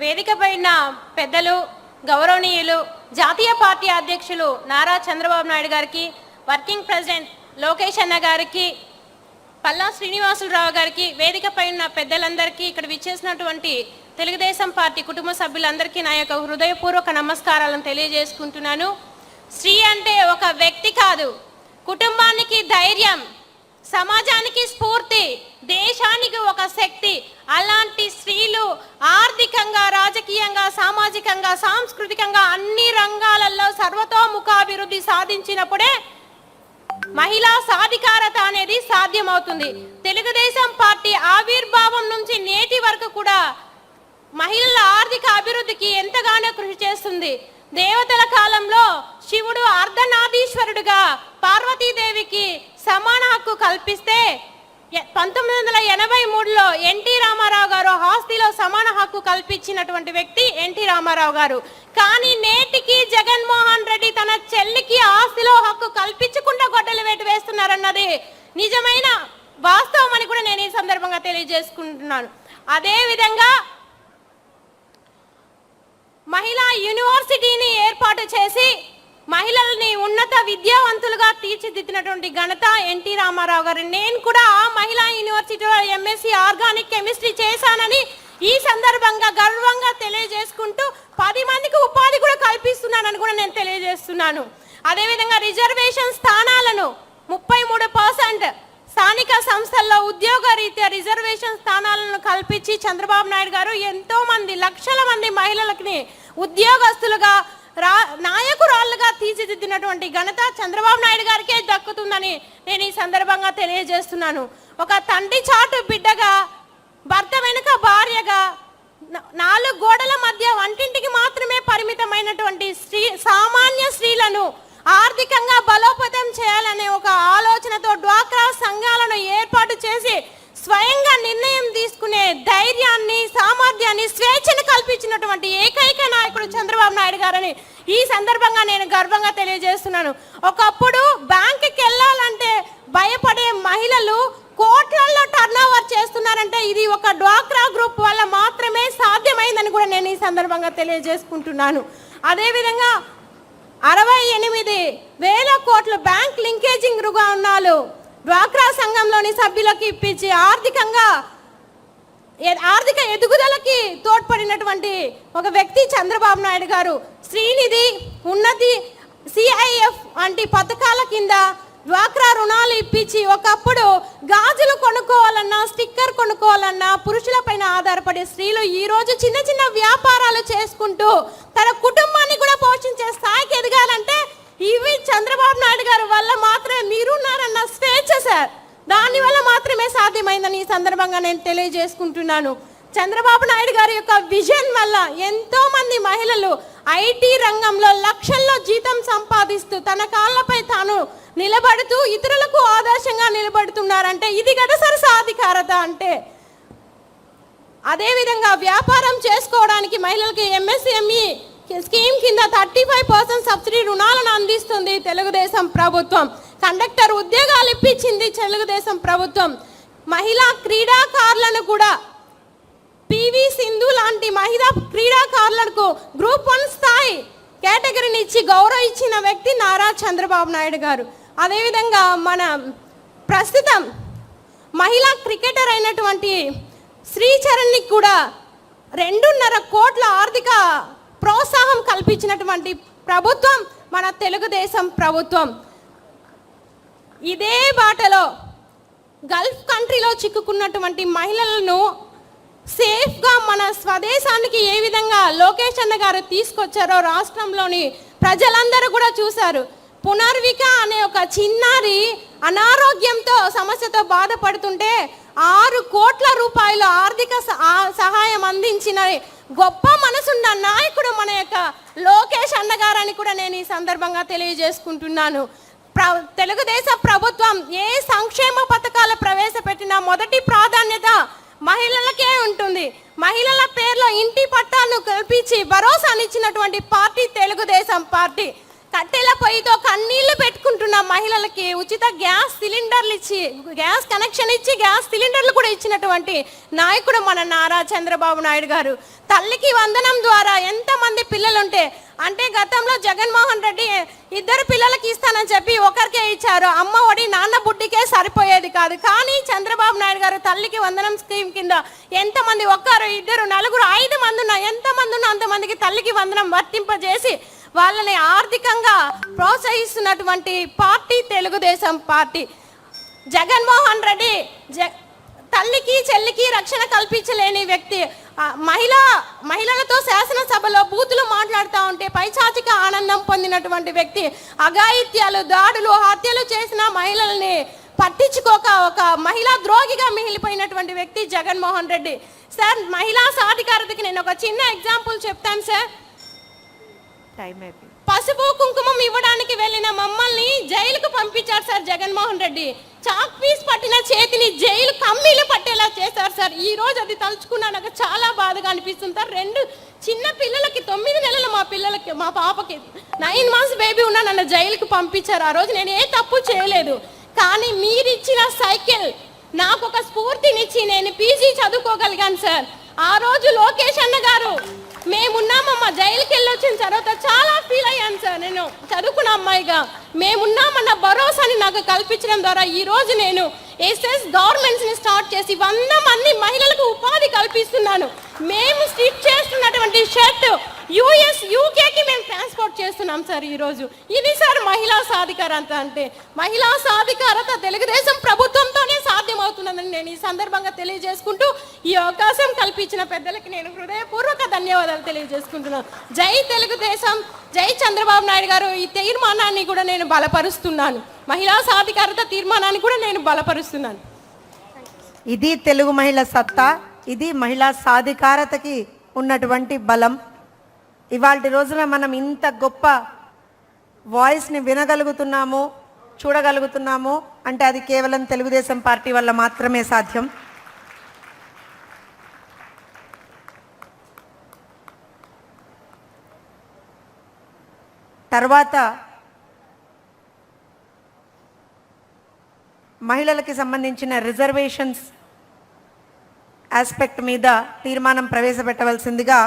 వేదికపై ఉన్న పెద్దలు, గౌరవనీయులు, జాతీయ పార్టీ అధ్యక్షులు నారా చంద్రబాబు నాయుడు గారికి, వర్కింగ్ ప్రెసిడెంట్ లోకేష్ అన్న గారికి, పల్లా శ్రీనివాసులరావు గారికి, వేదికపై ఉన్న పెద్దలందరికీ, ఇక్కడ విచ్చేసినటువంటి తెలుగుదేశం పార్టీ కుటుంబ సభ్యులందరికీ నా యొక్క హృదయపూర్వక నమస్కారాలను తెలియజేసుకుంటున్నాను. స్త్రీ అంటే ఒక వ్యక్తి కాదు, కుటుంబానికి ధైర్యం, సమాజానికి స్ఫూర్తి, దేశానికి ఒక శక్తి. అలాంటి స్త్రీలు ఆర్థికంగా, రాజకీయంగా, సామాజికంగా, సాంస్కృతికంగా అన్ని రంగాలలో సర్వతోముఖాభివృద్ధి సాధించినప్పుడే మహిళా సాధికారత అనేది సాధ్యమవుతుంది. తెలుగుదేశం పార్టీ ఆవిర్భావం నుంచి నేటి వరకు కూడా మహిళల ఆర్థిక అభివృద్ధికి ఎంతగానో కృషి చేస్తుంది. దేవతల కాలంలో శివుడు అర్ధనారీశ్వరుడుగా పార్వతీదేవికి సమాన హక్కు కల్పిస్తే 1983లో ఎన్టీ రామారావు గారు ఆస్తిలో సమాన హక్కు కల్పించినటువంటి వ్యక్తి ఎన్టీ రామారావు గారు. కానీ నేటికి జగన్మోహన్ రెడ్డి తన చెల్లికి ఆస్తిలో హక్కు కల్పించకుండా గొడ్డలి వేటు వేస్తున్నారన్నది నిజమైన వాస్తవం అని కూడా నేను ఈ సందర్భంగా తెలియజేసుకుంటున్నాను. అదేవిధంగా మహిళా యూనివర్సిటీని ఏర్పాటు చేసి మహిళల్ని ఉన్నత విద్యావంతులుగా తీర్చిదిద్దినటువంటి ఘనత ఎన్టీ రామారావు గారు. నేను కూడా ఆ మహిళా యూనివర్సిటీలో ఎంఎస్సీ ఆర్గానిక్ కెమిస్ట్రీ చేశానని ఈ సందర్భంగా గర్వంగా తెలియజేసుకుంటూ 10 మందికి ఉపాధి కూడా కల్పిస్తున్నానని కూడా నేను తెలియజేస్తున్నాను. అదేవిధంగా రిజర్వేషన్ స్థానాలను 33% స్థానిక సంస్థల్లో ఉద్యోగ రీత్యా రిజర్వేషన్ స్థానాలను కల్పించి చంద్రబాబు నాయుడు గారు ఎంతో మంది లక్షల మంది మహిళలకి ఉద్యోగస్తులుగా నాయకురాళ్ళుగా తీర్చిదిద్దినటువంటి ఘనత చంద్రబాబు నాయుడు గారికే దక్కుతుందని నేను ఈ సందర్భంగా తెలియజేస్తున్నాను. ఒక తండ్రి చాటు బిడ్డగా, భర్త వెనుక భార్యగా, 4 గోడల మధ్య వంటింటికి మాత్రమే పరిమితమైనటువంటి సామాన్య స్త్రీలను ఆర్థికంగా బలోపేతం చేయాలనే ఒక ఆలోచనతో డ్వాక్రా సంఘాలను ఏర్పాటు చేసి స్వయంగా నిర్ణయం తీసుకునే ధైర్యాన్ని, సామర్థ్యాన్ని, స్వేచ్ఛను కల్పించినటువంటి ఏకైక నాయకుడు చంద్రబాబు నాయుడు గారని ఈ సందర్భంగా నేను గర్వంగా తెలియజేస్తున్నాను. ఒకప్పుడు బ్యాంకుకి వెళ్ళాలంటే భయపడే మహిళలు కోట్లలో టర్నోవర్ చేస్తున్నారంటే ఇది ఒక డ్వాక్రా గ్రూప్ వల్ల మాత్రమే సాధ్యమైందని కూడా నేను ఈ సందర్భంగా తెలియజేసుకుంటున్నాను. అదేవిధంగా 68,000 కోట్ల బ్యాంక్ లింకేజింగ్ రుణాలు డ్వాక్రా సంఘంలోని సభ్యులకు ఇప్పించి ఆర్థిక ఎదుగుదలకి తోడ్పడినటువంటి ఒక వ్యక్తి చంద్రబాబు నాయుడు గారు. శ్రీనిధి, ఉన్నతి, సిఐఎఫ్ వంటి పథకాల కింద డ్వాక్రా రుణాలు ఇప్పించి ఒకప్పుడు గాజులు కొనుక్కోవాలన్నా, స్టిక్కర్ కొనుక్కోవాలన్నా పురుషులపైన ఆధారపడే స్త్రీలు ఈరోజు చిన్న చిన్న వ్యాపారాలు చేసుకుంటూ తన కుటుంబాన్ని కూడా పోషించే స్థాయికి ఎదగాలంటే ఇవి చంద్రబాబు నాయుడు గారి వల్ల మాత్రమే మీరున్నారన్న స్వేచ్ఛ సార్, దానివల్ల మాత్రమే సాధ్యమైందని ఈ సందర్భంగా నేను తెలియజేసుకుంటున్నాను. చంద్రబాబు నాయుడు గారి యొక్క విజన్ వల్ల ఎంతో మంది మహిళలు ఐటీ రంగంలో లక్షల్లో జీతం సంపాదిస్తూ తన కాళ్ళపై తాను నిలబడుతూ ఇతరులకు ఆదర్శంగా నిలబడుతున్నారంటే ఇది కదా సార్ సాధికారత అంటే. అదేవిధంగా వ్యాపారం చేసుకోవడానికి మహిళలకి ఎంఎస్ఎంఈ స్కీమ్ కింద 35% సబ్సిడీ రుణాలను అందిస్తుంది తెలుగుదేశం ప్రభుత్వం. కండక్టర్ ఉద్యోగాలు ఇప్పించింది తెలుగుదేశం ప్రభుత్వం. మహిళా క్రీడాకారులను కూడా పివి సింధు లాంటి మహిళా క్రీడాకారులకు గ్రూప్ 1 స్థాయి కేటగిరీని ఇచ్చి గౌరవం ఇచ్చిన వ్యక్తి నారా చంద్రబాబు నాయుడు గారు. అదేవిధంగా మన ప్రస్తుతం మహిళా క్రికెటర్ అయినటువంటి శ్రీచరణ్కి కూడా 2.5 కోట్ల ఆర్థిక ప్రోత్సాహం కల్పించినటువంటి ప్రభుత్వం మన తెలుగుదేశం ప్రభుత్వం. ఇదే బాటలో గల్ఫ్ కంట్రీలో చిక్కుకున్నటువంటి మహిళలను సేఫ్గా మన స్వదేశానికి ఏ విధంగా లోకేష్ అన్న గారు తీసుకొచ్చారో రాష్ట్రంలోని ప్రజలందరూ కూడా చూశారు. పునర్విక అనే ఒక చిన్నారి అనారోగ్యంతో సమస్యతో బాధపడుతుంటే 6 కోట్ల రూపాయల ఆర్థిక సహాయం అందించిన గొప్ప మనసున్న నాయకుడు మన యొక్క లోకేష్ అన్నగారని కూడా నేను ఈ సందర్భంగా తెలియజేసుకుంటున్నాను. తెలుగుదేశం ప్రభుత్వం ఏ సంక్షేమ పథకాలు ప్రవేశపెట్టినా మొదటి ప్రాధాన్యత మహిళలకే ఉంటుంది. మహిళల పేర్లో ఇంటి పట్టాలను కల్పించి భరోసానిచ్చినటువంటి పార్టీ తెలుగుదేశం పార్టీ. కట్టెల పొయ్యితో కన్నీళ్లు పెట్టుకుంటున్న మహిళలకి ఉచిత గ్యాస్ సిలిండర్లు ఇచ్చి, గ్యాస్ కనెక్షన్ ఇచ్చి, గ్యాస్ సిలిండర్లు కూడా ఇచ్చినటువంటి నాయకుడు మన నారా చంద్రబాబు నాయుడు గారు. తల్లికి వందనం ద్వారా ఎంతమంది పిల్లలుంటే, అంటే గతంలో జగన్మోహన్ రెడ్డి 2 పిల్లలకి ఇస్తానని చెప్పి ఒకరికే ఇచ్చారు. అమ్మ ఒడి నాన్న బుడ్డికే సరిపోయేది కాదు. కానీ చంద్రబాబు నాయుడు గారు తల్లికి వందనం స్కీమ్ కింద ఎంతమంది, 1, 2, 4, 5 మంది ఉన్నా, ఎంతమంది ఉన్నా అంతమందికి తల్లికి వందనం వర్తింపజేసి వాళ్ళని ఆర్థికంగా ప్రోత్సహిస్తున్నటువంటి పార్టీ తెలుగుదేశం పార్టీ. జగన్మోహన్ రెడ్డి తల్లికి చెల్లికి రక్షణ కల్పించలేని వ్యక్తి. మహిళలతో శాసనసభలో బూతులు మాట్లాడుతూ ఉంటే పైచాచిక ఆనందం పొందినటువంటి వ్యక్తి. అఘాయిత్యాలు, దాడులు, హత్యలు చేసిన మహిళల్ని పట్టించుకోక ఒక మహిళా ద్రోహిగా మిగిలిపోయినటువంటి వ్యక్తి జగన్మోహన్ రెడ్డి. సార్, మహిళా సాధికారతకి నేను ఒక చిన్న ఎగ్జాంపుల్ చెప్తాను సార్. పసుపు కుంకుమం ఇవ్వడానికి వెళ్ళిన మమ్మల్ని జైలుకు పంపించారు sir Jaganmohan Reddy. Chalk piece పట్టిన చేతిని జైలు కమ్మీలు పట్టేలా చేశారు సార్. ఈ రోజు అది తలుచుకున్నా నాకు చాలా బాధగా అనిపిస్తుంది సార్. 2 చిన్న పిల్లలకి, 9 నెలల మా పాపకి 9 months బేబీ ఉన్నా నన్ను జైలుకు పంపించారు. ఆ రోజు నేను ఏ తప్పు చేయలేదు. కానీ మీరిచ్చిన సైకిల్ నాకు ఒక స్ఫూర్తినిచ్చి నేను పీజీ చదువుకోగలిగాను సార్. ఆ రోజు లోకేష్ అన్న గారు మేమున్నామమ్మ, జైలుకి వెళ్ళి వచ్చిన తర్వాత చాలా ఫీల్ అయ్యాను సార్. నేను చదువుకున్న అమ్మాయిగా మేమున్నామన్న భరోసాని నాకు కల్పించడం ద్వారా ఈరోజు నేను ఎస్ఎస్ గవర్నమెంట్స్ని స్టార్ట్ చేసి 100 మంది మహిళలకు ఉపాధి కల్పిస్తున్నాను. మేము స్టిచ్ చేస్తున్నటువంటి షర్ట్ యుఎస్ యూకేకి మేము ట్రాన్స్పోర్ట్ చేస్తున్నాం సార్ ఈరోజు. ఇది సార్ మహిళా సాధికారత అంటే. మహిళా సాధికారత తెలుగుదేశం ప్రభుత్వంతోనే సాధ్యమవుతున్నదని నేను ఈ సందర్భంగా తెలియజేసుకుంటూ, ఈ అవకాశం కల్పించిన పెద్దలకి నేను హృదయపూర్వక ధన్యవాదాలు తెలియజేసుకుంటున్నాను. జై తెలుగుదేశం, జై చంద్రబాబు నాయుడు గారు. ఈ తీర్మానాన్ని కూడా నేను బలపరుస్తున్నాను. మహిళా సాధికారత తీర్మానాన్ని కూడా నేను బలపరుస్తున్నాను. ఇది తెలుగు మహిళ సత్తా, ఇది మహిళా సాధికారతకి ఉన్నటువంటి బలం. ఇవాల్టి రోజున మనం ఇంత గొప్ప వాయిస్ని వినగలుగుతున్నాము, చూడగలుగుతున్నాము అంటే అది కేవలం తెలుగుదేశం పార్టీ వల్ల మాత్రమే సాధ్యం. తర్వాత మహిళలకి సంబంధించిన రిజర్వేషన్స్ ఆస్పెక్ట్ మీద తీర్మానం ప్రవేశపెట్టవలసిందిగా